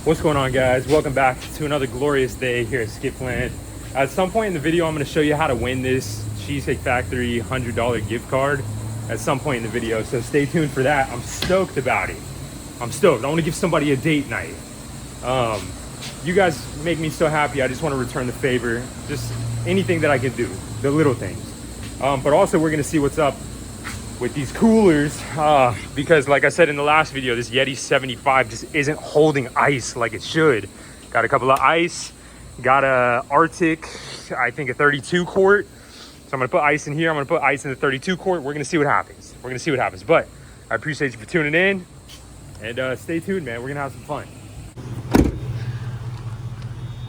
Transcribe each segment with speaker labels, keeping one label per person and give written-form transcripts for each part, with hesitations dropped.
Speaker 1: What's going on, guys? Welcome back to another glorious day here at Skiff Land. At some point in the video, I'm going to show you how to win this Cheesecake Factory $100 gift card at some point in the video, so stay tuned for that. I'm stoked about it. I'm stoked. I want to give somebody a date night. You guys make me so happy. I just want to return the favor. Just anything that I can do, the little things. But also, we're going to see what's up with these coolers, because like I said in the last video, this Yeti 75 just isn't holding ice like it should. Got a couple of ice, got a Arctic, I think a 32 quart. So I'm gonna put ice in here, I'm gonna put ice in the 32 quart. We're gonna see what happens. But I appreciate you for tuning in, and stay tuned, man. We're gonna have some fun.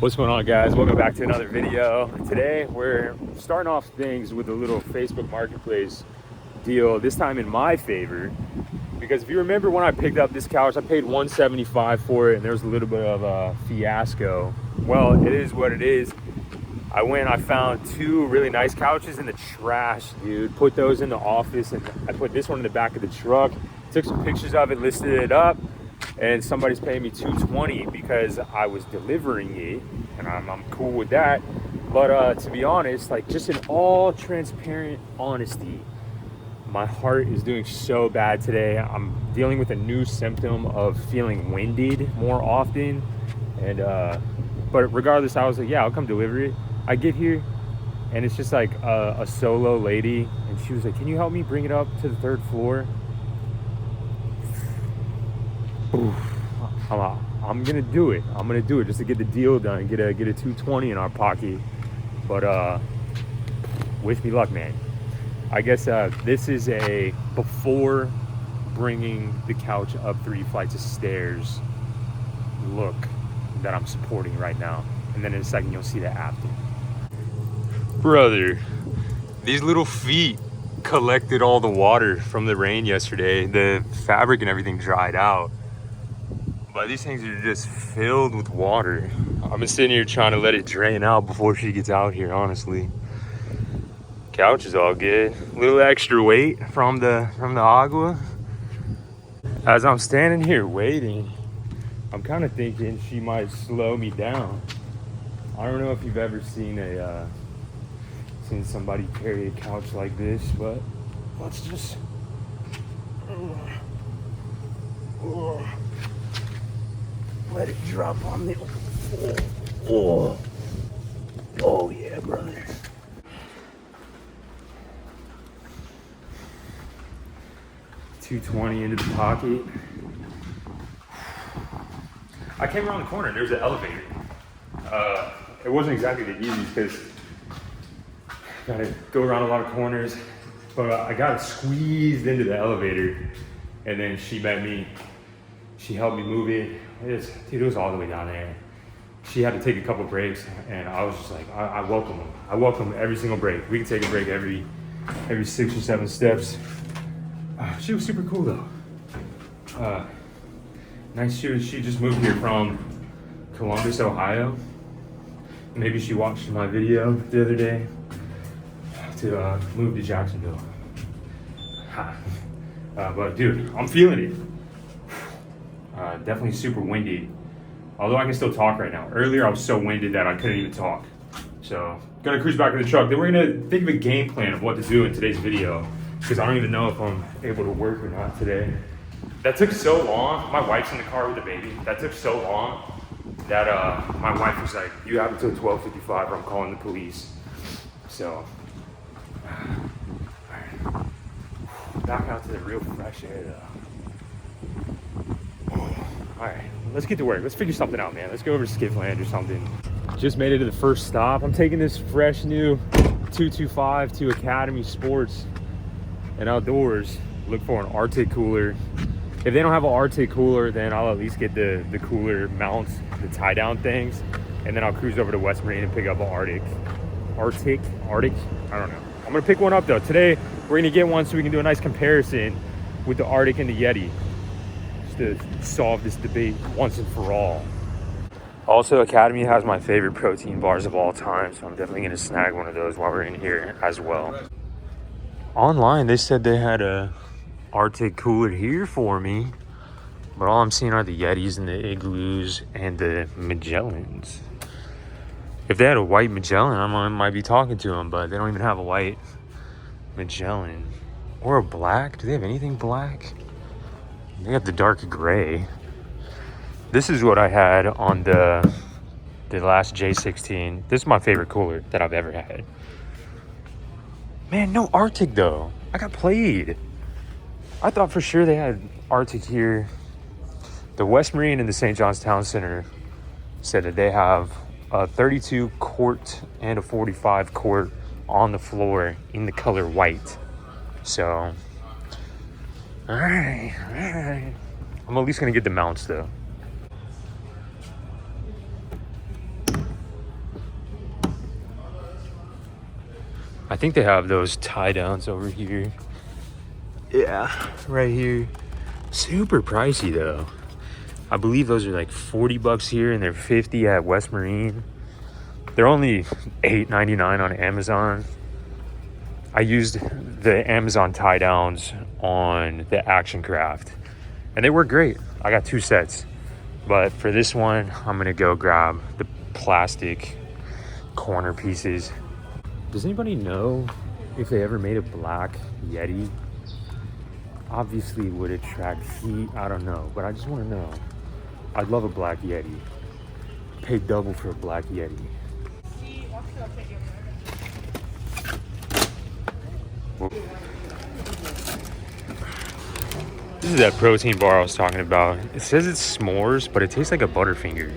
Speaker 1: What's going on, guys? Welcome back to another video. Today we're starting off things with a little Facebook Marketplace deal, this time in my favor, because if you remember when I picked up this couch, I paid $175 for it, and there was a little bit of a fiasco. Well, it is what it is. I found two really nice couches in the trash, dude. Put those in the office, and I put this one in the back of the truck, took some pictures of it, listed it up, and somebody's paying me $220 because I was delivering it, and I'm cool with that. But to be honest, like, just in all transparent honesty, my heart is doing so bad today. I'm dealing with a new symptom of feeling winded more often. And but regardless, I was like, yeah, I'll come deliver it. I get here and it's just like a solo lady, and she was like, can you help me bring it up to the 3rd floor? Oof. I'm gonna do it. I'm gonna do it just to get the deal done, get a $220 in our pocket. But wish me luck, man. I guess this is a before bringing the couch up 3 flights of stairs look that I'm supporting right now. And then in a second, you'll see that after. Brother, these little feet collected all the water from the rain yesterday. The fabric and everything dried out, but these things are just filled with water. I've been sitting here trying to let it drain out before she gets out here, honestly. Couch is all good. A little extra weight from the agua. As I'm standing here waiting, I'm kind of thinking she might slow me down. I don't know if you've ever seen somebody carry a couch like this, but let's just let it drop on the oh yeah, brother. $220 into the pocket. I came around the corner and there's an elevator. It wasn't exactly the easiest because gotta go around a lot of corners, but I got squeezed into the elevator, and then she met me. She helped me move it. It was all the way down there. She had to take a couple breaks, and I was just like, I welcome them. I welcome every single break. We can take a break every 6 or 7 steps. She was super cool though. Nice. She just moved here from Columbus, Ohio. Maybe she watched my video the other day to move to Jacksonville. But dude, I'm feeling it. Definitely super windy. Although I can still talk right now. Earlier I was so winded that I couldn't even talk. So gonna cruise back to the truck. Then we're gonna think of a game plan of what to do in today's video, because I don't even know if I'm able to work or not today. That took so long. My wife's in the car with the baby. That took so long that my wife was like, you have until 12:55 or I'm calling the police. So, all right. Back out to the real fresh air though. All right, let's get to work. Let's figure something out, man. Let's go over to Skiff Land or something. Just made it to the first stop. I'm taking this fresh new 225 to Academy Sports and Outdoors. Look for an Arctic cooler. If they don't have an Arctic cooler, then I'll at least get the cooler mounts, the tie down things, and then I'll cruise over to West Marine and pick up an Arctic. I don't know. I'm gonna pick one up though. Today we're gonna get one so we can do a nice comparison with the Arctic and the Yeti, just to solve this debate once and for all. Also, Academy has my favorite protein bars of all time, so I'm definitely gonna snag one of those while we're in here as well. Online, they said they had a Arctic cooler here for me. But all I'm seeing are the Yetis and the Igloos and the Magellans. If they had a white Magellan, I might be talking to them, but they don't even have a white Magellan. Or a black. Do they have anything black? They got the dark gray. This is what I had on the last J16. This is my favorite cooler that I've ever had. Man, no Arctic though. I got played. I thought for sure they had Arctic here. The West Marine and the St. John's Town Center said that they have a 32 quart and a 45 quart on the floor in the color white. So, all right. I'm at least gonna get the mounts though. I think they have those tie downs over here. Yeah, right here. Super pricey though. I believe those are like 40 bucks here and they're 50 at West Marine. They're only $8.99 on Amazon. I used the Amazon tie downs on the Action Craft and they work great. I got 2 sets, but for this one, I'm gonna go grab the plastic corner pieces. Does anybody know if they ever made a black Yeti? Obviously it would attract heat, I don't know, but I just want to know. I'd love a black Yeti. Pay double for a black Yeti. This is that protein bar I was talking about. It says it's s'mores, but it tastes like a Butterfinger.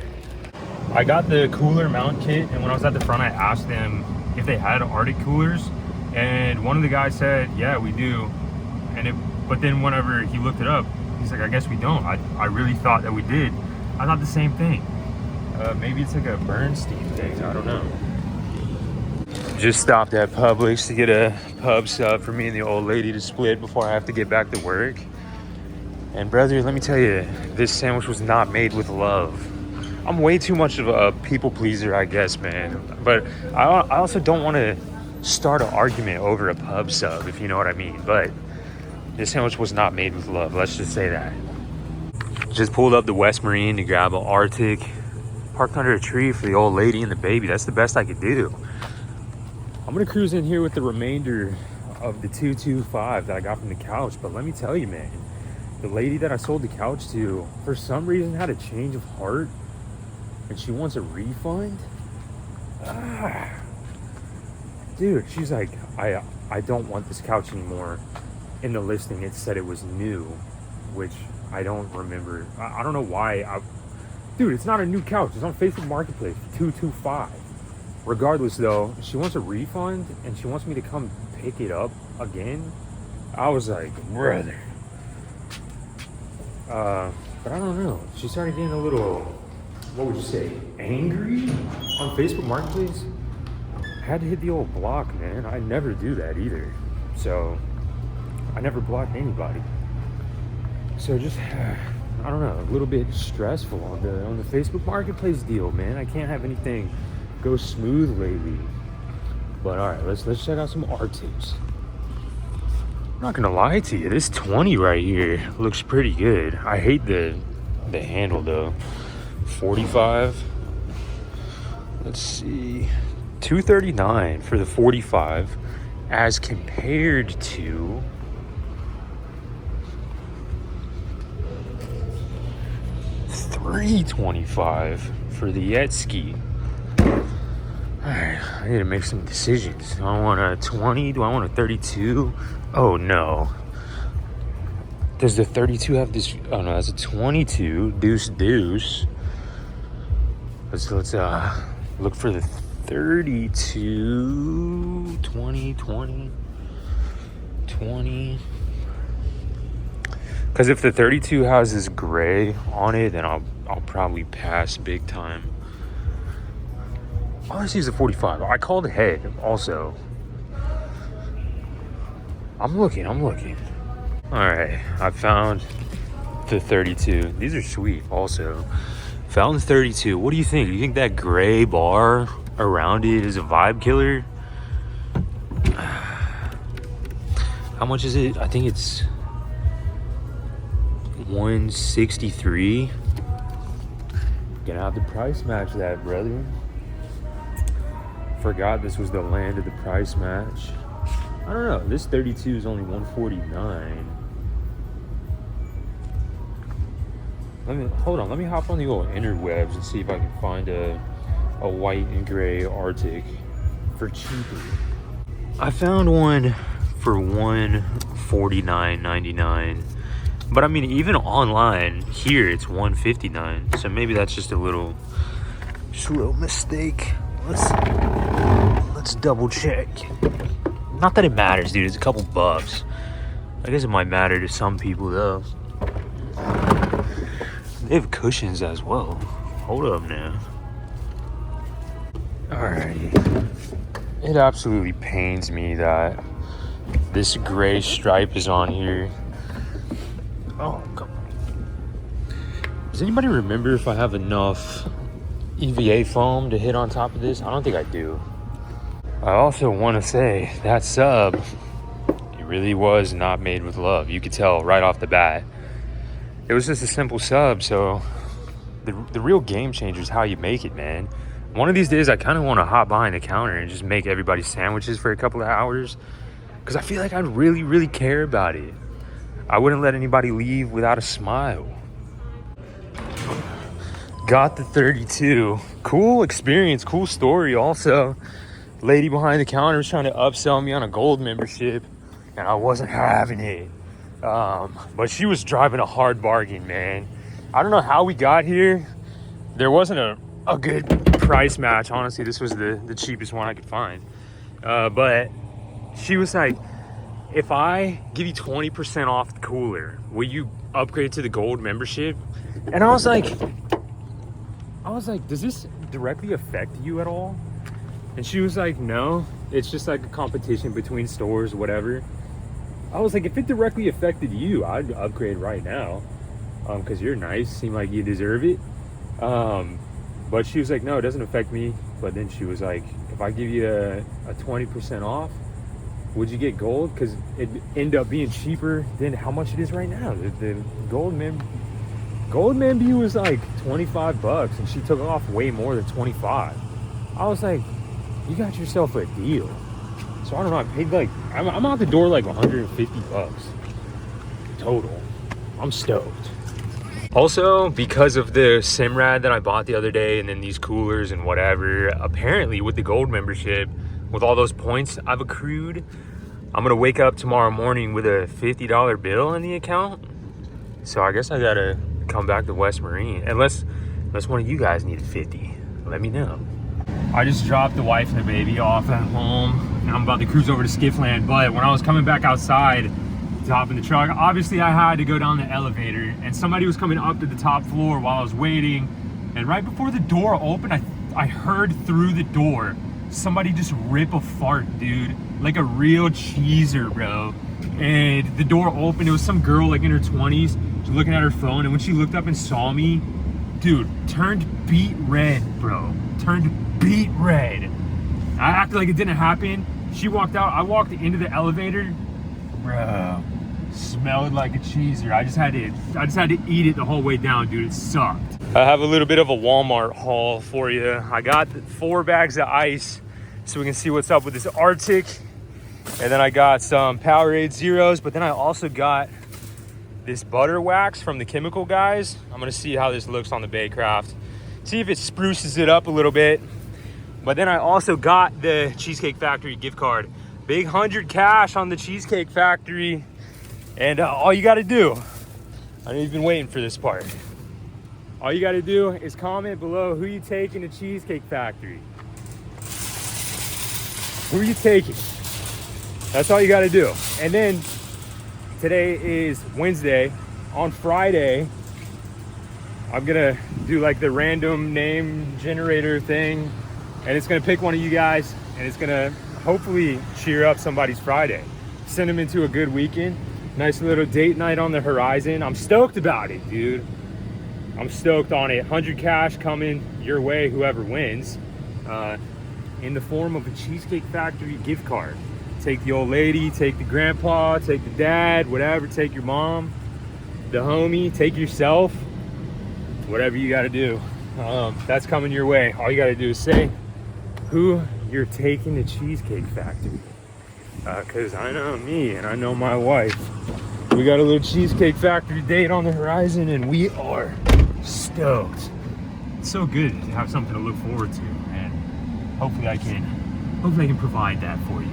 Speaker 1: I got the cooler mount kit, and when I was at the front, I asked them if they had Arctic coolers, and one of the guys said, yeah, we do. But then whenever he looked it up, he's like, I guess we don't. I really thought that we did. I thought the same thing. Maybe it's like a Bernstein thing, I don't know. Just stopped at Publix to get a pub sub for me and the old lady to split before I have to get back to work. And brother, let me tell you, this sandwich was not made with love. I'm way too much of a people pleaser, I guess, man. But I also don't want to start an argument over a pub sub, if you know what I mean. But this sandwich was not made with love, let's just say that. Just pulled up the West Marine to grab an Arctic. Parked under a tree for the old lady and the baby. That's the best I could do. I'm gonna cruise in here with the remainder of the 225 that I got from the couch. But let me tell you, man, the lady that I sold the couch to, for some reason, had a change of heart. And she wants a refund? Dude, she's like, I don't want this couch anymore. In the listing, it said it was new, which I don't remember. I don't know why. Dude, it's not a new couch. It's on Facebook Marketplace, 225. Regardless, though, she wants a refund, and she wants me to come pick it up again. I was like, brother. But I don't know. She started getting a little, what would you say, angry on Facebook Marketplace. I had to hit the old block, man. I never do that either. So I never blocked anybody. So just, I don't know, a little bit stressful on the Facebook Marketplace deal, man. I can't have anything go smooth lately. But all right, let's check out some Arctics. I'm not gonna lie to you, this 20 right here looks pretty good. I hate the handle though. 45. Let's see. 239 for the 45 as compared to $325 for the Yeti. Alright, I need to make some decisions. Do I want a 20? Do I want a 32? Oh no. Does the 32 have this? Oh no, that's a 22. Deuce. Let's look for the 32. 20. Because if the 32 has this gray on it, then I'll probably pass big time. All I see is a 45. I called ahead also. I'm looking. All right, I found the 32. These are sweet also. Found the 32. What do you think? Do you think that gray bar around it is a vibe killer? How much is it? I think it's 163. Gonna have to price match that, brother. Forgot this was the land of the price match. I don't know. This 32 is only 149. Hold on. Let me hop on the old interwebs and see if I can find a white and gray Arctic for cheaper. I found one for $149.99. But I mean, even online here, it's $159. So maybe that's just a little mistake. Let's double check. Not that it matters, dude. It's a couple bucks. I guess it might matter to some people though. They have cushions as well. Hold up now. Alrighty. It absolutely pains me that this gray stripe is on here. Oh, come on. Does anybody remember if I have enough EVA foam to hit on top of this? I don't think I do. I also want to say that sub, it really was not made with love. You could tell right off the bat. It was just a simple sub, so the real game changer is how you make it, man. One of these days, I kind of want to hop behind the counter and just make everybody sandwiches for a couple of hours, because I feel like I'd really, really care about it. I wouldn't let anybody leave without a smile. Got the 32. Cool experience, cool story also. Lady behind the counter was trying to upsell me on a gold membership, and I wasn't having it. But she was driving a hard bargain, man. I don't know how we got here. There wasn't a good price match. Honestly, this was the cheapest one I could find. But she was like, if I give you 20% off the cooler, will you upgrade to the gold membership? And I was like, does this directly affect you at all? And she was like, no, it's just like a competition between stores, whatever. I was like, if it directly affected you, I'd upgrade right now, because you're nice, seem like you deserve it. But she was like, no, it doesn't affect me. But then she was like, if I give you a 20% off, would you get gold? Because it'd end up being cheaper than how much it is right now. The gold member was like 25 bucks, and she took off way more than 25. I was like, you got yourself a deal. So I don't know, I paid like, I'm out the door like 150 bucks total. I'm stoked. Also, because of the Simrad that I bought the other day, and then these coolers and whatever, apparently with the gold membership, with all those points I've accrued, I'm gonna wake up tomorrow morning with a $50 bill in the account. So I guess I gotta come back to West Marine, unless one of you guys needed 50. Let me know. I just dropped the wife and the baby off at home, and I'm about to cruise over to Skiff Land. But when I was coming back outside to hop in the truck, obviously I had to go down the elevator, and somebody was coming up to the top floor while I was waiting. And right before the door opened, I heard through the door somebody just rip a fart, dude, like a real cheeser, bro. And the door opened. It was some girl like in her 20s, she's looking at her phone, and when she looked up and saw me, dude, turned beet red, bro. Turned beet red. I acted like it didn't happen. She walked out. I walked into the elevator, bro. Smelled like a cheeser. I just had to eat it the whole way down, dude. It sucked. I have a little bit of a Walmart haul for you. I got 4 bags of ice so we can see what's up with this Arctic. And then I got some Powerade Zeros, but then I also got this butter wax from the chemical guys. I'm gonna see how this looks on the Baycraft. See if it spruces it up a little bit. But then I also got the Cheesecake Factory gift card. Big 100 cash on the Cheesecake Factory. And all you gotta do, I know you've been waiting for this part. All you gotta do is comment below who you taking to Cheesecake Factory. Who are you taking? That's all you gotta do. And then today is Wednesday. On Friday, I'm gonna do like the random name generator thing, and it's gonna pick one of you guys, and it's gonna hopefully cheer up somebody's Friday. Send them into a good weekend. Nice little date night on the horizon. I'm stoked about it, dude. I'm stoked on it. 100 cash coming your way, whoever wins, in the form of a Cheesecake Factory gift card. Take the old lady, take the grandpa, take the dad, whatever, take your mom. the homie, take yourself, whatever you got to do. That's coming your way. All you got to do is say who you're taking to Cheesecake Factory. Because I know me and I know my wife. We got a little Cheesecake Factory date on the horizon and we are stoked. It's so good to have something to look forward to, and hopefully I can provide that for you.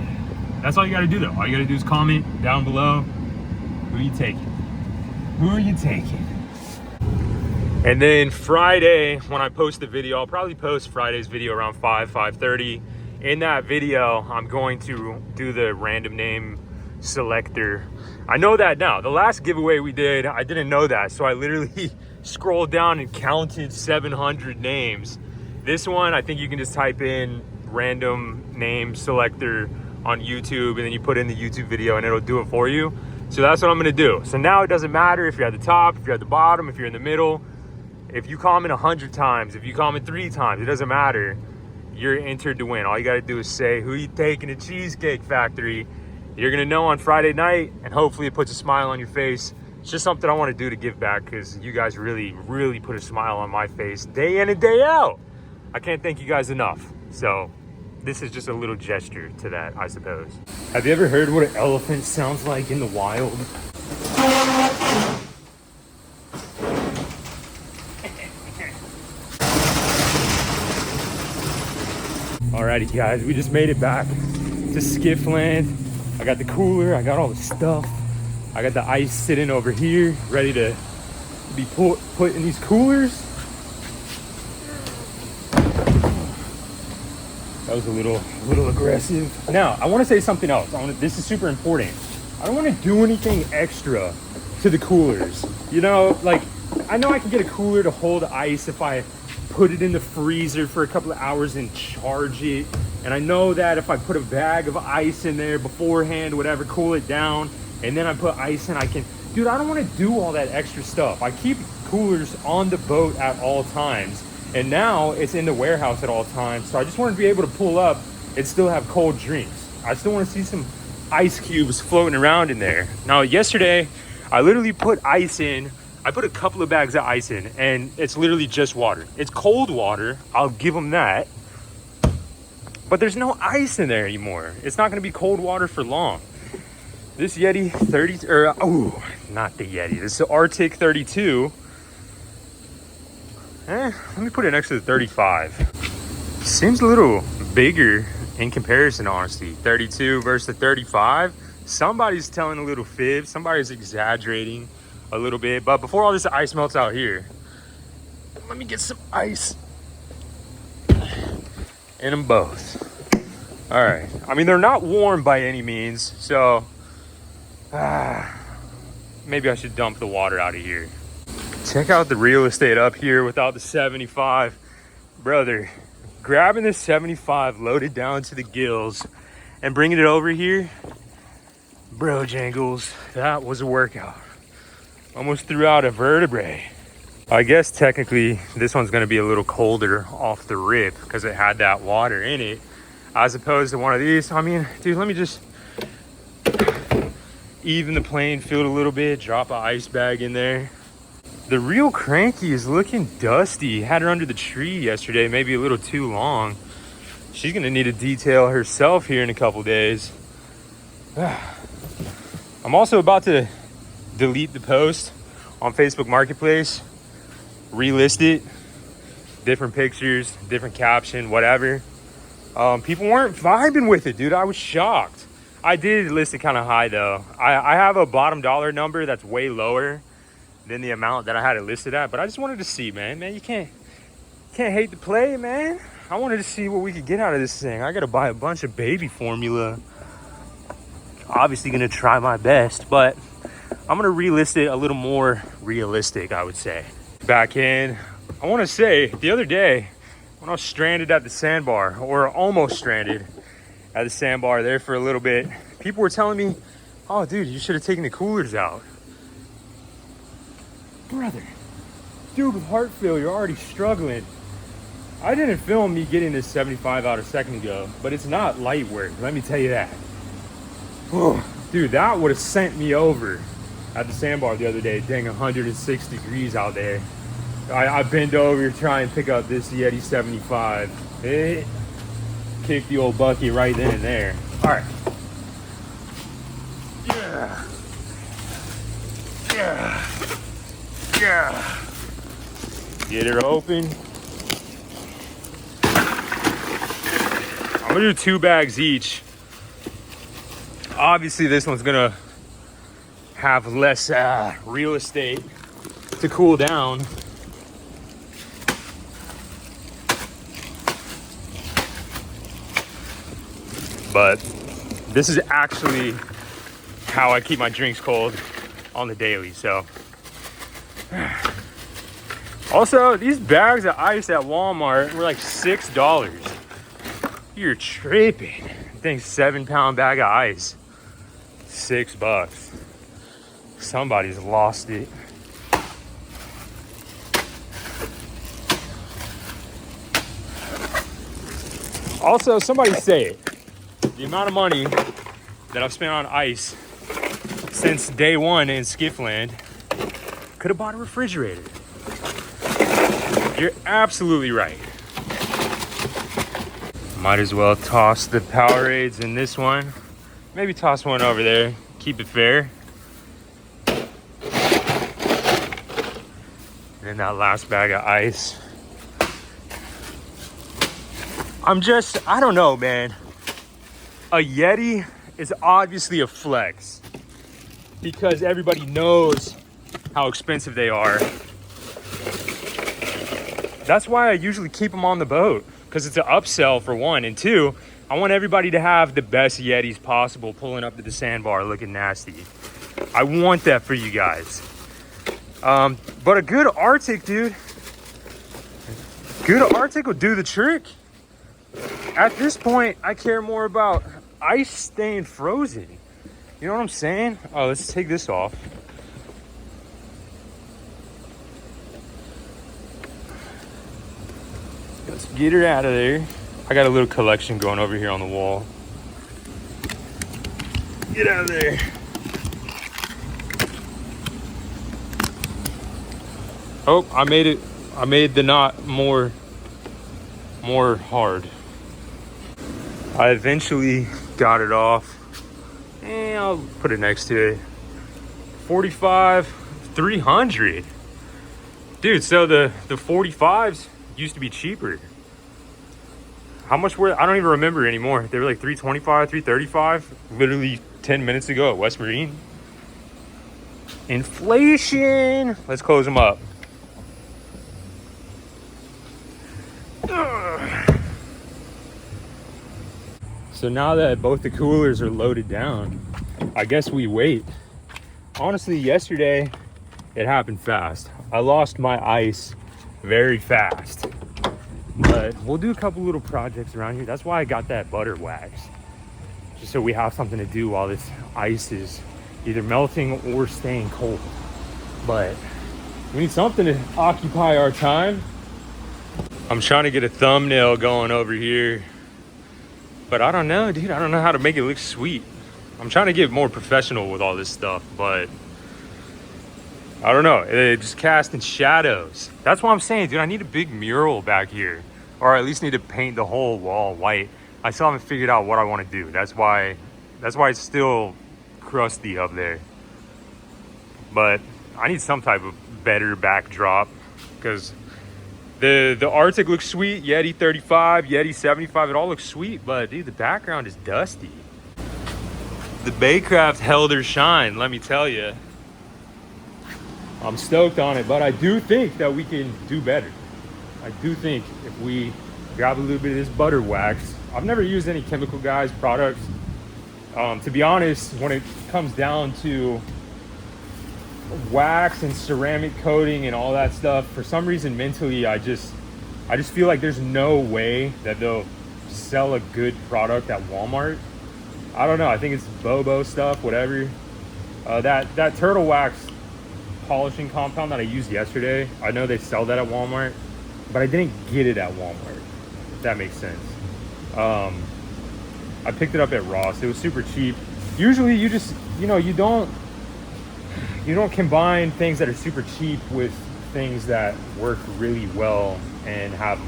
Speaker 1: That's all you got to do though. All you got to do is comment down below who you taking. Who are you taking? And then Friday, when I post the video, I'll probably post Friday's video around 5:30. In that video, I'm going to do the random name selector. I know that now. The last giveaway we did, I didn't know that. So I literally scrolled down and counted 700 names. This one, I think you can just type in random name selector on YouTube, and then you put in the YouTube video and it'll do it for you. So that's what I'm gonna do. So now it doesn't matter if you're at the top, if you're at the bottom, if you're in the middle. If you comment 100 times, if you comment 3 times, it doesn't matter. You're entered to win. All you gotta do is say who you taking to Cheesecake Factory. You're gonna know on Friday night, and hopefully it puts a smile on your face. It's just something I wanna do to give back, because you guys really, really put a smile on my face day in and day out. I can't thank you guys enough. So this is just a little gesture to that, I suppose. Have you ever heard what an elephant sounds like in the wild? Alrighty guys, we just made it back to Skiff land. I got the cooler, I got all the stuff. I got the ice sitting over here, ready to be put in these coolers. That was a little aggressive. Now, I want to say something else. This is super important. I don't want to do anything extra to the coolers. You know, like, I know I can get a cooler to hold ice if I put it in the freezer for a couple of hours and charge it. And I know that if I put a bag of ice in there beforehand, whatever, cool it down, and then I put ice in, I can... Dude, I don't want to do all that extra stuff. I keep coolers on the boat at all times. And now it's in the warehouse at all times. So I just want to be able to pull up and still have cold drinks. I still want to see some ice cubes floating around in there. Now, yesterday, I literally put ice in. I put a couple of bags of ice in, and it's literally just water. It's cold water. I'll give them that. But there's no ice in there anymore. It's not going to be cold water for long. This Yeti 30, oh, not the Yeti. This is the rtic 32. Let me put it next to the 35. Seems a little bigger in comparison, honestly. 32 versus the 35. Somebody's telling a little fib. Somebody's exaggerating a little bit. But before all this ice melts out here, let me get some ice in them both. All right. I mean, they're not warm by any means, so maybe I should dump the water out of here. Check out the real estate up here without the 75. Brother, grabbing this 75 loaded down to the gills and bringing it over here, bro jangles, that was a workout. Almost threw out a vertebrae. I guess technically this one's gonna be a little colder off the rip because it had that water in it, as opposed to one of these. I mean, dude, let me just even the playing field a little bit, drop an ice bag in there. The real cranky is looking dusty. Had her under the tree yesterday, maybe a little too long. She's gonna need a detail herself here in a couple days. I'm also about to delete the post on Facebook Marketplace, relist it, different pictures, different caption, whatever. People weren't vibing with it, dude. I was shocked. I did list it kind of high though. I have a bottom dollar number that's way lower than the amount that I had it listed at, but I just wanted to see, man, you can't hate the play, man. I wanted to see what we could get out of this thing. I gotta buy a bunch of baby formula. Obviously gonna try my best, but I'm gonna relist it a little more realistic, I would say. Back in, I wanna say the other day when I was stranded at the sandbar, or almost stranded at the sandbar there for a little bit, people were telling me, oh dude, you should have taken the coolers out. Brother, dude with heart failure already struggling. I didn't film me getting this 75 out a second ago, but it's not light work, let me tell you that. Oh, dude, that would have sent me over. at the sandbar the other day. Dang, 106 degrees out there. I bend over to try and pick up this Yeti 75. It kicked the old bucket right then and there. All right. Yeah. Yeah. Yeah. Get it open. I'm gonna do 2 bags each. Obviously, this one's gonna have less real estate to cool down. But this is actually how I keep my drinks cold on the daily. So also, these bags of ice at Walmart were like $6. You're tripping. I think 7-pound bag of ice, $6. Somebody's lost it. Also, somebody say it. The amount of money that I've spent on ice since day one in Skiff land, could have bought a refrigerator. You're absolutely right. Might as well toss the Powerades in this one. Maybe toss one over there. Keep it fair. And then that last bag of ice. I don't know, man. A Yeti is obviously a flex because everybody knows how expensive they are. That's why I usually keep them on the boat, because it's an upsell for one, and two, I want everybody to have the best Yetis possible pulling up to the sandbar looking nasty. I want that for you guys. But a good rtic, dude. Good rtic will do the trick. At this point, I care more about ice staying frozen. You know what I'm saying? Oh, let's take this off. Let's get her out of there. I got a little collection going over here on the wall. Get out of there. Oh, I made it. I made the knot more hard. I eventually got it off. And I'll put it next to it. 45, 300. Dude, so the 45s used to be cheaper. How much were, I don't even remember anymore. They were like 325, 335, literally 10 minutes ago at West Marine. Inflation. Let's close them up. So now that both the coolers are loaded down, I guess we wait. Honestly, yesterday, it happened fast. I lost my ice very fast. But we'll do a couple little projects around here. That's why I got that butter wax. Just so we have something to do while this ice is either melting or staying cold. But we need something to occupy our time. I'm trying to get a thumbnail going over here. But I don't know, dude. I don't know how to make it look sweet. I'm trying to get more professional with all this stuff, but I don't know. It's just casting shadows. That's what I'm saying, dude. I need a big mural back here, or at least need to paint the whole wall white. I still haven't figured out what I want to do. That's why it's still crusty up there. But I need some type of better backdrop, because the rtic looks sweet. Yeti 35, Yeti 75, it all looks sweet, but dude, the background is dusty. The Baycraft held her shine, let me tell you. I'm stoked on it, but I do think that we can do better. I do think if we grab a little bit of this butter wax. I've never used any chemical guys products. To be honest, when it comes down to wax and ceramic coating and all that stuff, for some reason mentally I just feel like there's no way that they'll sell a good product at Walmart. I don't know, I think it's Bobo stuff, whatever. That turtle wax polishing compound that I used yesterday, I know they sell that at Walmart, but I didn't get it at Walmart, if that makes sense. I picked it up at Ross. It was super cheap. Usually you just, you know, you don't you don't combine things that are super cheap with things that work really well and have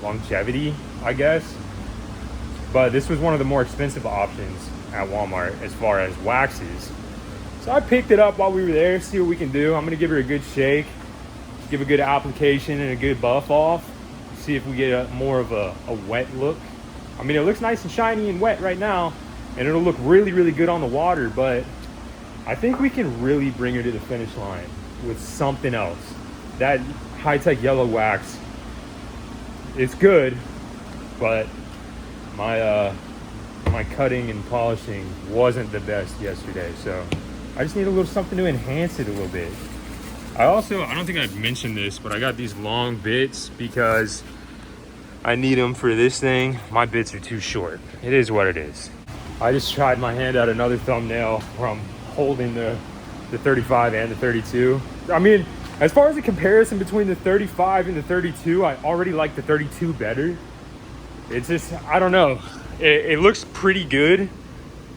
Speaker 1: longevity, I guess. But this was one of the more expensive options at Walmart as far as waxes. So I picked it up while we were there, see what we can do. I'm gonna give her a good shake, give a good application and a good buff off, see if we get more of a wet look. I mean, it looks nice and shiny and wet right now, and it'll look really, really good on the water, but I think we can really bring her to the finish line with something else. That high-tech yellow wax, it's good, but my cutting and polishing wasn't the best yesterday, so I just need a little something to enhance it a little bit. I don't think I've mentioned this, but I got these long bits because I need them for this thing. My bits are too short. It is what it is. I just tried my hand at another thumbnail from holding the 35 and the 32. I mean, as far as the comparison between the 35 and the 32, I already like the 32 better. It's just, I don't know. It looks pretty good.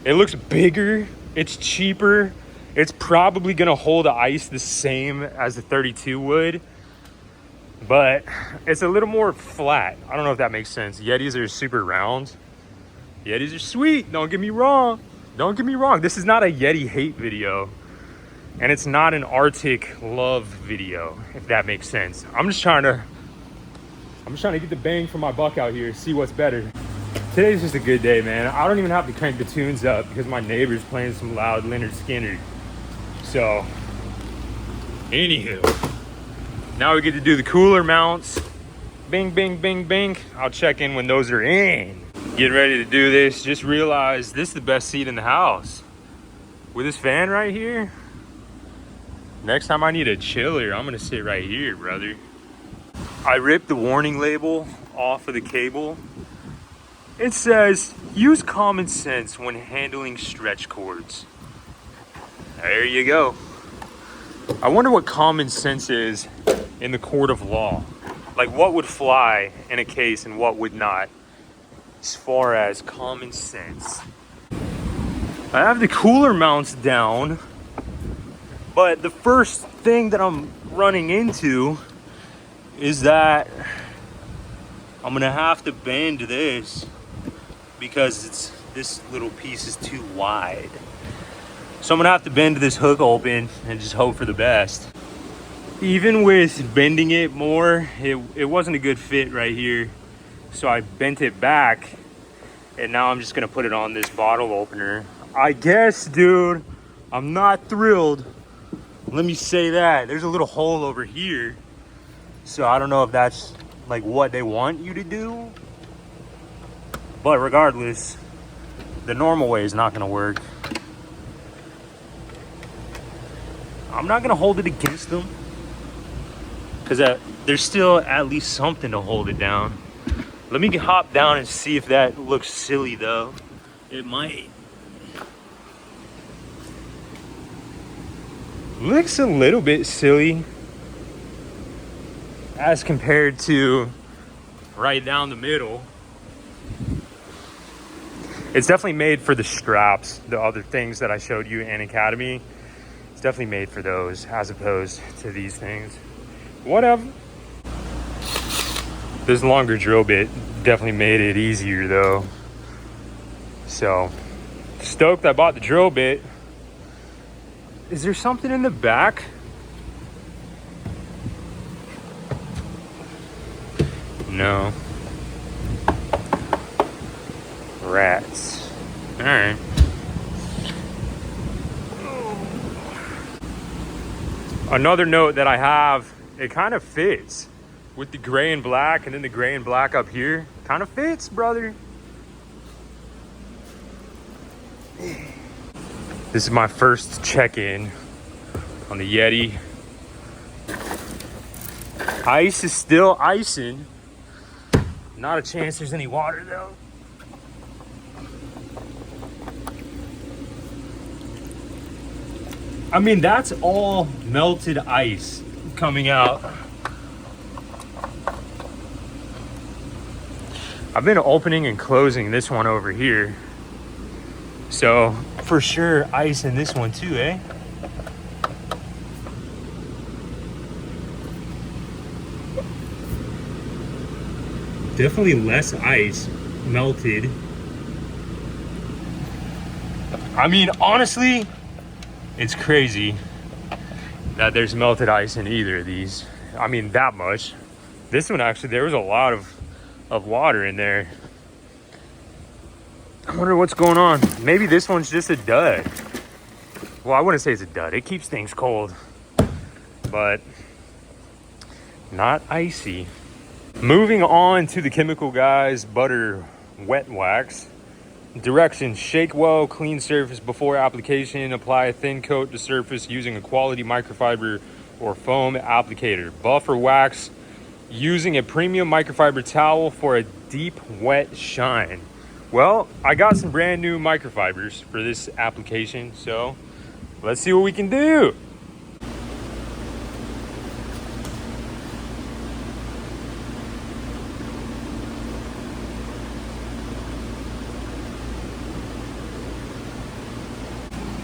Speaker 1: It looks bigger. It's cheaper. It's probably gonna hold the ice the same as the 32 would, but it's a little more flat. I don't know if that makes sense. Yetis are super round. Yetis are sweet, don't get me wrong. Don't get me wrong. This is not a Yeti hate video, and it's not an Arctic love video, if that makes sense. I'm just trying to get the bang for my buck out here, see what's better. Today's just a good day, man. I don't even have to crank the tunes up because my neighbor's playing some loud Leonard Skinner. So, anywho, now we get to do the cooler mounts. Bing, bing, bing, bing. I'll check in when those are in. Getting ready to do this. Just realized this is the best seat in the house. With this fan right here, next time I need a chiller, I'm gonna sit right here, brother. I ripped the warning label off of the cable. It says, use common sense when handling stretch cords. There you go. I wonder what common sense is in the court of law. Like, what would fly in a case and what would not, as far as common sense. I have the cooler mounts down, but the first thing that I'm running into is that I'm gonna have to bend this because this little piece is too wide. So I'm gonna have to bend this hook open and just hope for the best. Even with bending it more, it wasn't a good fit right here. So I bent it back, and now I'm just gonna put it on this bottle opener. I guess, dude, I'm not thrilled. Let me say that. There's a little hole over here. So I don't know if that's like what they want you to do. But regardless, the normal way is not gonna work. I'm not gonna hold it against them because there's still at least something to hold it down. Let me hop down and see if that looks silly though. It might. Looks a little bit silly as compared to right down the middle. It's definitely made for the straps, the other things that I showed you in Academy. It's definitely made for those as opposed to these things. Whatever. This longer drill bit definitely made it easier though. So, stoked I bought the drill bit. Is there something in the back? No. Rats. All right. Another note that I have, it kind of fits with the gray and black, and then the gray and black up here. Kind of fits, brother. This is my first check-in on the Yeti. Ice is still icing. Not a chance there's any water though. I mean, that's all melted ice coming out. I've been opening and closing this one over here. So, for sure, ice in this one too, eh? Definitely less ice melted. I mean, honestly, it's crazy that there's melted ice in either of these. I mean, that much. This one actually, there was a lot of water in there. I wonder what's going on. Maybe this one's just a dud. Well, I wouldn't say it's a dud. It keeps things cold, but not icy. Moving on to the chemical, guys. Butter wet wax. Directions: shake well, clean surface before application. Apply a thin coat to surface using a quality microfiber or foam applicator. Buffer wax using a premium microfiber towel for a deep wet shine. Well, I got some brand new microfibers for this application, so let's see what we can do.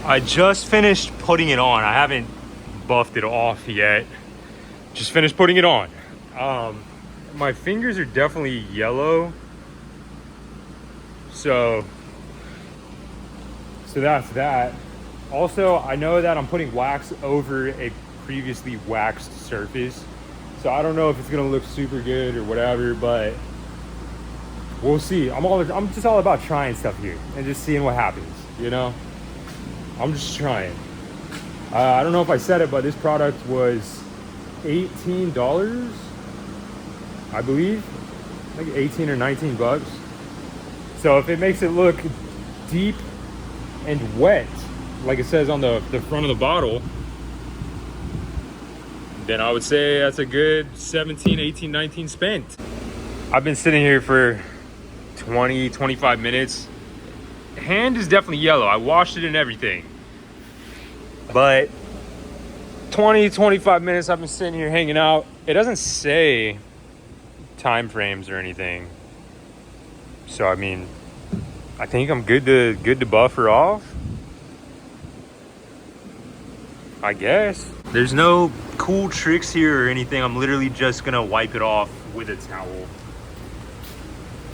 Speaker 1: I just finished putting it on. I haven't buffed it off yet. Just finished putting it on. My fingers are definitely yellow. So that's that. Also, I know that I'm putting wax over a previously waxed surface. So I don't know if it's gonna look super good or whatever, but we'll see. I'm just all about trying stuff here and just seeing what happens, you know? I'm just trying. I don't know if I said it, but this product was $18, I believe. Like 18 or 19 bucks. So if it makes it look deep and wet, like it says on the front of the bottle, then I would say that's a good 17, 18, 19 spent. I've been sitting here for 20, 25 minutes. Hand is definitely yellow. I washed it and everything. But 20, 25 minutes I've been sitting here hanging out. It doesn't say time frames or anything. So I mean, I think I'm good to buffer off, I guess. There's no cool tricks here or anything. I'm literally just gonna wipe it off with a towel.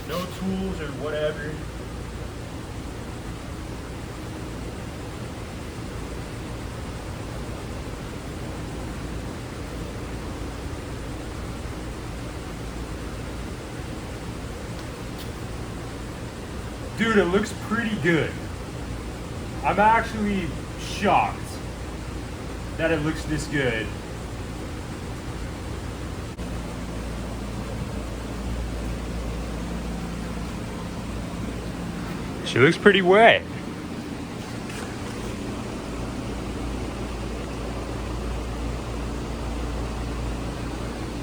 Speaker 1: No tools or whatever. Dude, it looks pretty good. I'm actually shocked that it looks this good. She looks pretty wet.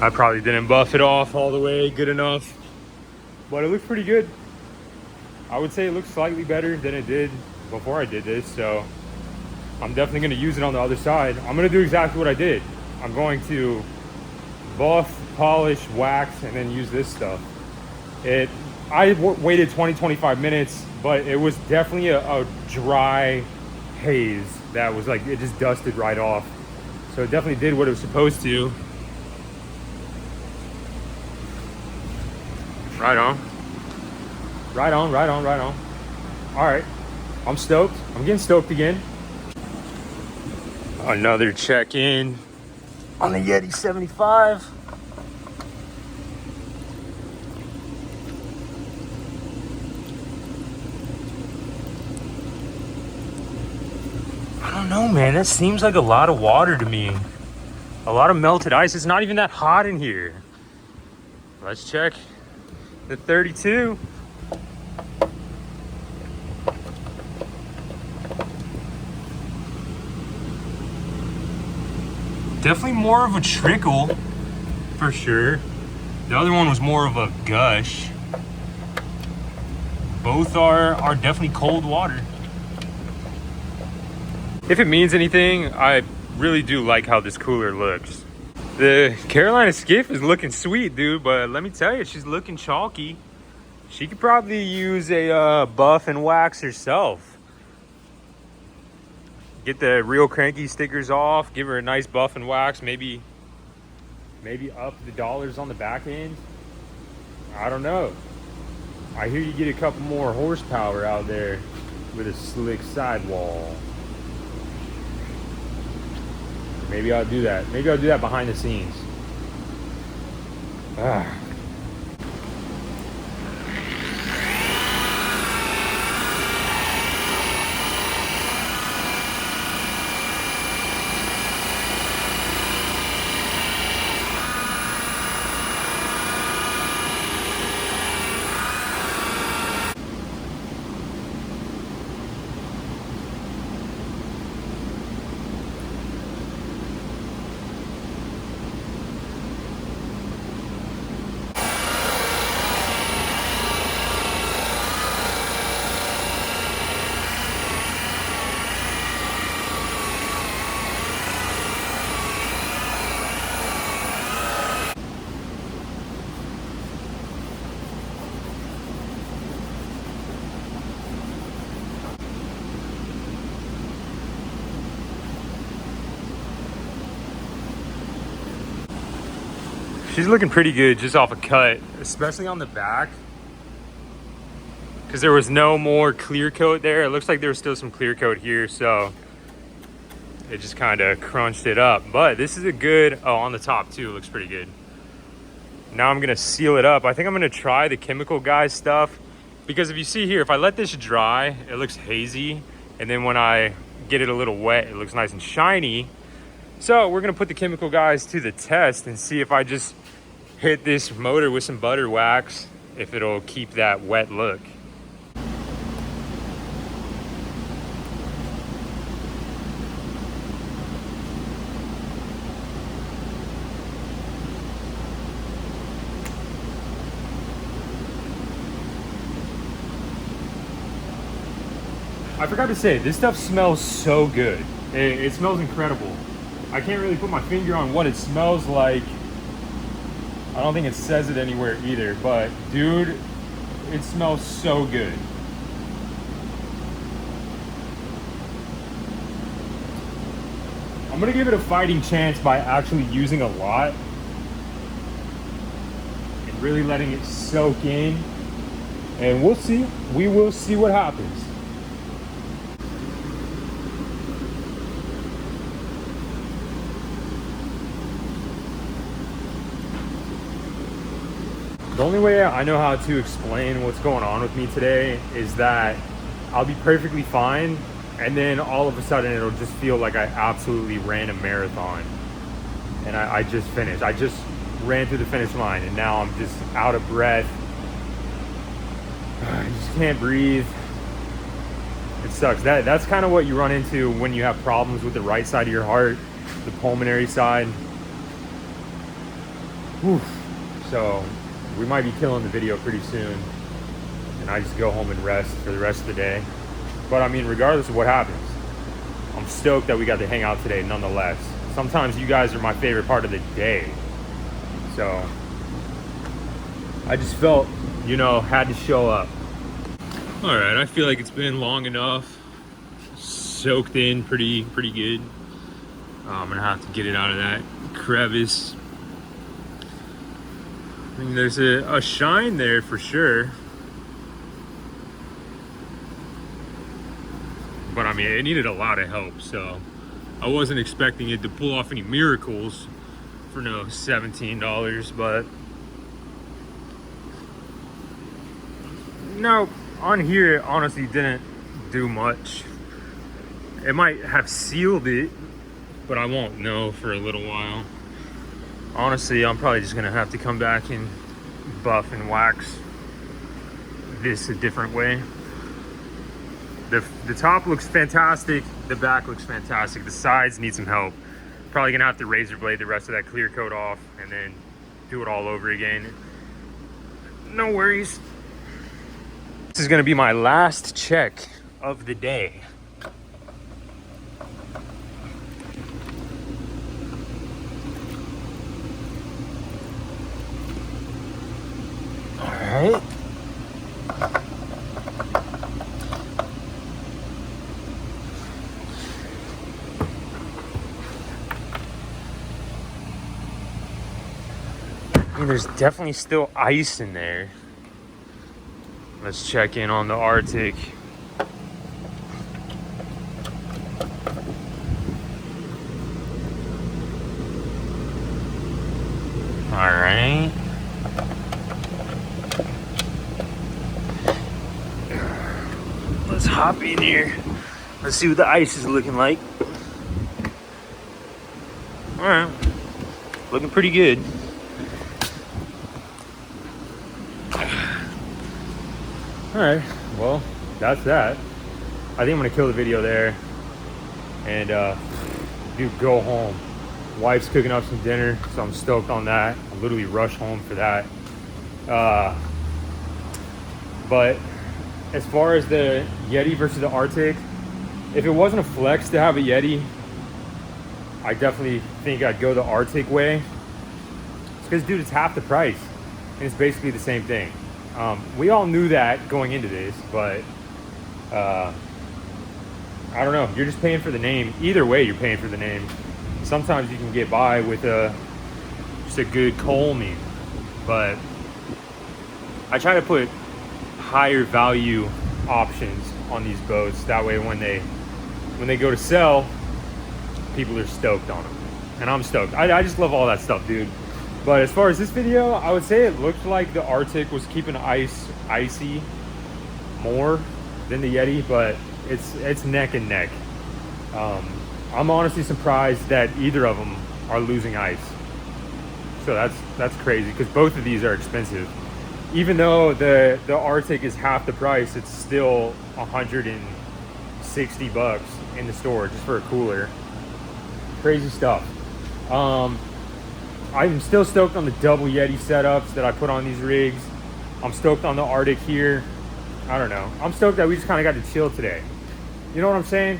Speaker 1: I probably didn't buff it off all the way good enough, but it looks pretty good. I would say it looks slightly better than it did before I did this, so I'm definitely going to use it on the other side. I'm going to do exactly what I did. I'm going to buff, polish, wax, and then use this stuff. I waited 20, 25 minutes, but it was definitely a dry haze that was like, it just dusted right off. So it definitely did what it was supposed to. Right on. Right on, right on, right on. All right, I'm stoked. I'm getting stoked again. Another check-in on the Yeti 75. I don't know, man. That seems like a lot of water to me. A lot of melted ice. It's not even that hot in here. Let's check the 32. Definitely more of a trickle, for sure. The other one was more of a gush. Both are definitely cold water. If it means anything, I really do like how this cooler looks. The Carolina Skiff is looking sweet, dude, but let me tell you, she's looking chalky. She could probably use a buff and wax herself. Get the Real Cranky stickers off, give her a nice buff and wax, maybe up the dollars on the back end. I don't know. I hear you get a couple more horsepower out there with a slick sidewall. Maybe I'll do that. Maybe I'll do that behind the scenes. Ah. She's looking pretty good just off a cut, especially on the back. Because there was no more clear coat there. It looks like there was still some clear coat here, so it just kind of crunched it up. But this is a good, oh, on the top too, it looks pretty good. Now I'm gonna seal it up. I think I'm gonna try the Chemical Guy stuff, because if you see here, if I let this dry, it looks hazy. And then when I get it a little wet, it looks nice and shiny. So we're gonna put the Chemical Guys to the test and see if I just hit this motor with some butter wax, if it'll keep that wet look. I forgot to say, this stuff smells so good. It smells incredible. I can't really put my finger on what it smells like. I don't think it says it anywhere either, but dude, it smells so good. I'm gonna give it a fighting chance by actually using a lot and really letting it soak in, and we'll see. We will see what happens. The only way I know how to explain what's going on with me today is that I'll be perfectly fine, and then all of a sudden it'll just feel like I absolutely ran a marathon and I just finished. I just ran through the finish line, and now I'm just out of breath. I just can't breathe. It sucks. That's kind of what you run into when you have problems with the right side of your heart, the pulmonary side. Whew. So we might be killing the video pretty soon, and I just go home and rest for the rest of the day. But I mean, regardless of what happens, I'm stoked that we got to hang out today nonetheless. Sometimes you guys are my favorite part of the day. So I just felt, you know, had to show up. All right, I feel like it's been long enough. Soaked in pretty good. I'm gonna have to get it out of that crevice. I mean, there's a shine there for sure. But I mean, it needed a lot of help, so I wasn't expecting it to pull off any miracles for no $17, but no, on here it honestly didn't do much. It might have sealed it, but I won't know for a little while. Honestly, I'm probably just gonna have to come back and buff and wax this a different way. The top looks fantastic, the back looks fantastic, the sides need some help. Probably gonna have to razor blade the rest of that clear coat off and then do it all over again. No worries. This is gonna be my last check of the day. Alright. there's definitely still ice in there. Let's check in on the Arctic. All right. Let's hop in here. Let's see what the ice is looking like. All right. Looking pretty good. All right, well, that's that. I think I'm gonna kill the video there and go home. Wife's cooking up some dinner, so I'm stoked on that. I literally rush home for that. But as far as the Yeti versus the Arctic, if it wasn't a flex to have a Yeti, I definitely think I'd go the Arctic way. It's because, dude, it's half the price, and it's basically the same thing. We all knew that going into this, but I don't know. You're just paying for the name. Either way, you're paying for the name. Sometimes you can get by with just a good Coleman, but I try to put higher value options on these boats. That way, when they go to sell, people are stoked on them, and I'm stoked. I just love all that stuff, dude. But as far as this video, I would say it looked like the Arctic was keeping icy more than the Yeti, but it's neck and neck. I'm honestly surprised that either of them are losing ice. So that's crazy, because both of these are expensive. Even though the Arctic is half the price, it's still $160 in the store just for a cooler. Crazy stuff. I'm still stoked on the double Yeti setups that I put on these rigs. I'm stoked on the Arctic here. I don't know. I'm stoked that we just kind of got to chill today. You know what I'm saying?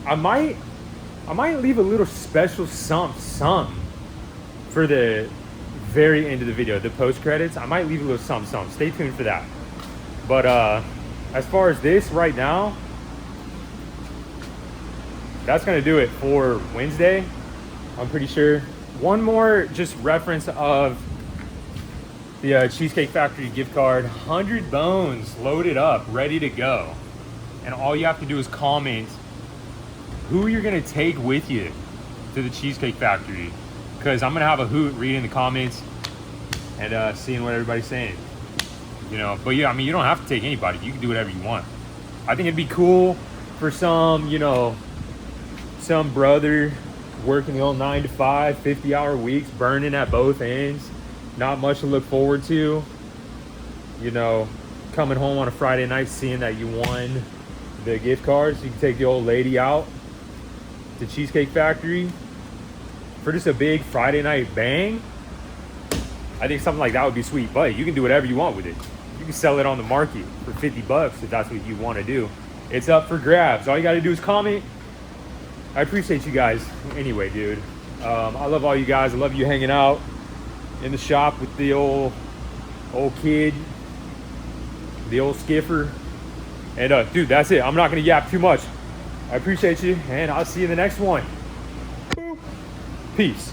Speaker 1: I might leave a little special something for the very end of the video, the post credits. I might leave a little something. Stay tuned for that. But as far as this right now, that's gonna do it for Wednesday. I'm pretty sure. One more just reference of the Cheesecake Factory gift card. 100 bones loaded up, ready to go. And all you have to do is comment who you're gonna take with you to the Cheesecake Factory, because I'm gonna have a hoot reading the comments and seeing what everybody's saying. You know, but yeah, I mean, you don't have to take anybody. You can do whatever you want. I think it'd be cool for some, you know, some brother working the old 9 to 5, 50-hour weeks, burning at both ends, not much to look forward to. You know, coming home on a Friday night, seeing that you won the gift cards, you can take the old lady out to Cheesecake Factory for just a big Friday night bang. I think something like that would be sweet, but you can do whatever you want with it. You can sell it on the market for $50 if that's what you want to do. It's up for grabs. All you got to do is comment. I appreciate you guys anyway, dude. I love all you guys. I love you hanging out in the shop with the old kid, the old skiffer. And dude, that's it. I'm not gonna yap too much. I appreciate you, and I'll see you in the next one. Boop. Peace.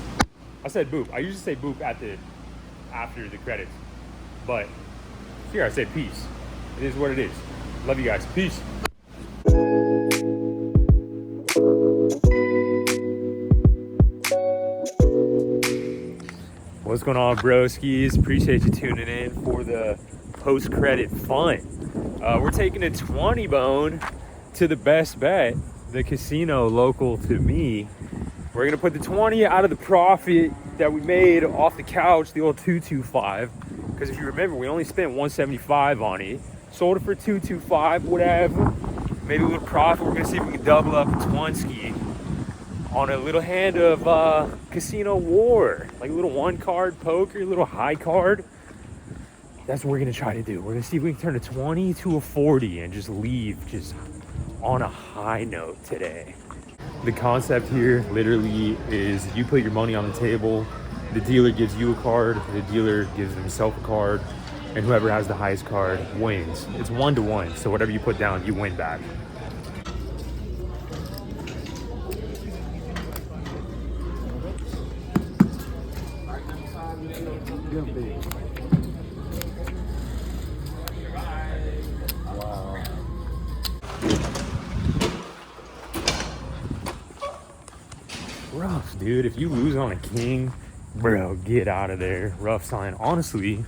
Speaker 1: I said boop. I usually say boop after the credits, but here I say peace. It is what it is. Love you guys. Peace. What's going on, broskies? Appreciate you tuning in for the post-credit fun. We're taking a 20 bone to the best bet, the casino local to me. We're gonna put the 20 out of the profit that we made off the couch, the old 225. Because if you remember, we only spent 175 on it. Sold it for 225, whatever. Made a little profit. We're gonna see if we can double up a 20 on a little hand of casino war, like a little one card poker, a little high card. That's what we're gonna try to do. We're gonna see if we can turn a 20 to a 40 and just leave just on a high note today. The concept here literally is you put your money on the table, the dealer gives you a card, the dealer gives himself a card, and whoever has the highest card wins. It's 1-to-1, so whatever you put down, you win back. dude. If you lose on a king, bro, get out of there. Rough sign. Honestly,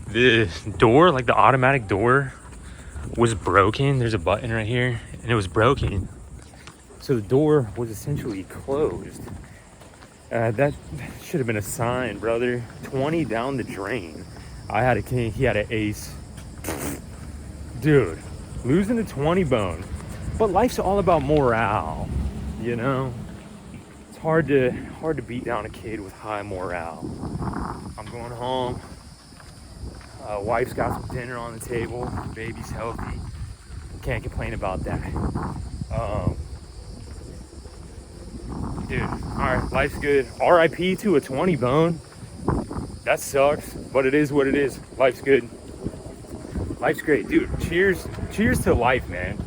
Speaker 1: the door, like the automatic door, was broken. There's a button right here, and it was broken. So the door was essentially closed. That should have been a sign, brother. 20 down the drain. I had a king, he had an ace. Dude, losing the 20 bone. But life's all about morale, you know? It's hard to beat down a kid with high morale. I'm going home. Wife's got some dinner on the table. Baby's healthy. Can't complain about that. Dude, all right, life's good. RIP to a 20 bone. That sucks, but it is what it is. Life's good. Life's great, dude. Cheers to life, man.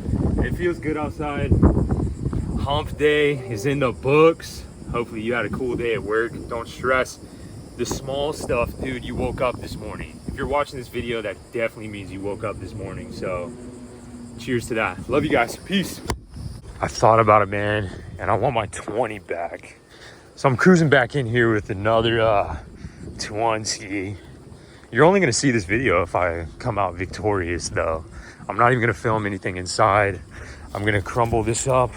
Speaker 1: It feels good outside. Hump day is in the books. Hopefully you had a cool day at work. Don't stress the small stuff, dude. You woke up this morning. If you're watching this video, that definitely means you woke up this morning. So cheers to that. Love you guys. Peace. I thought about it, man, and I want my 20 back. So I'm cruising back in here with another 20. You're only gonna see this video if I come out victorious, though. I'm not even gonna film anything inside. I'm gonna crumble this up,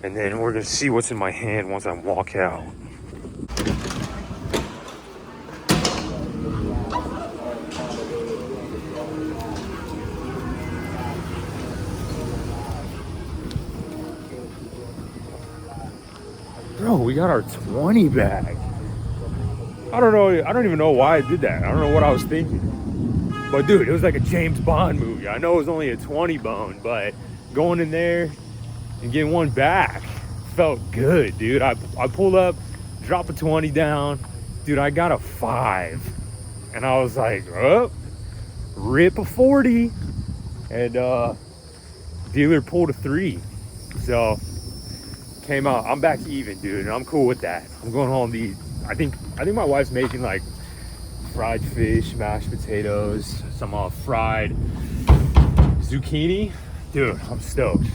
Speaker 1: and then we're gonna see what's in my hand once I walk out. Bro, we got our 20 back. I don't know. I don't even know why I did that. I don't know what I was thinking. But dude, it was like a James Bond movie. I know it was only a 20 bone, but going in there and getting one back felt good, dude. I pulled up, dropped a 20 down. Dude, I got a 5. And I was like, oh, rip a 40. And dealer pulled a 3. So came out. I'm back even, dude, and I'm cool with that. I'm going home to eat. I think my wife's making like fried fish, mashed potatoes, some fried zucchini. Dude, I'm stoked.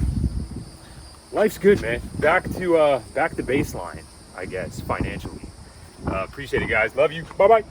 Speaker 1: Life's good, man. Back to baseline, I guess, financially. Appreciate it, guys. Love you. Bye bye.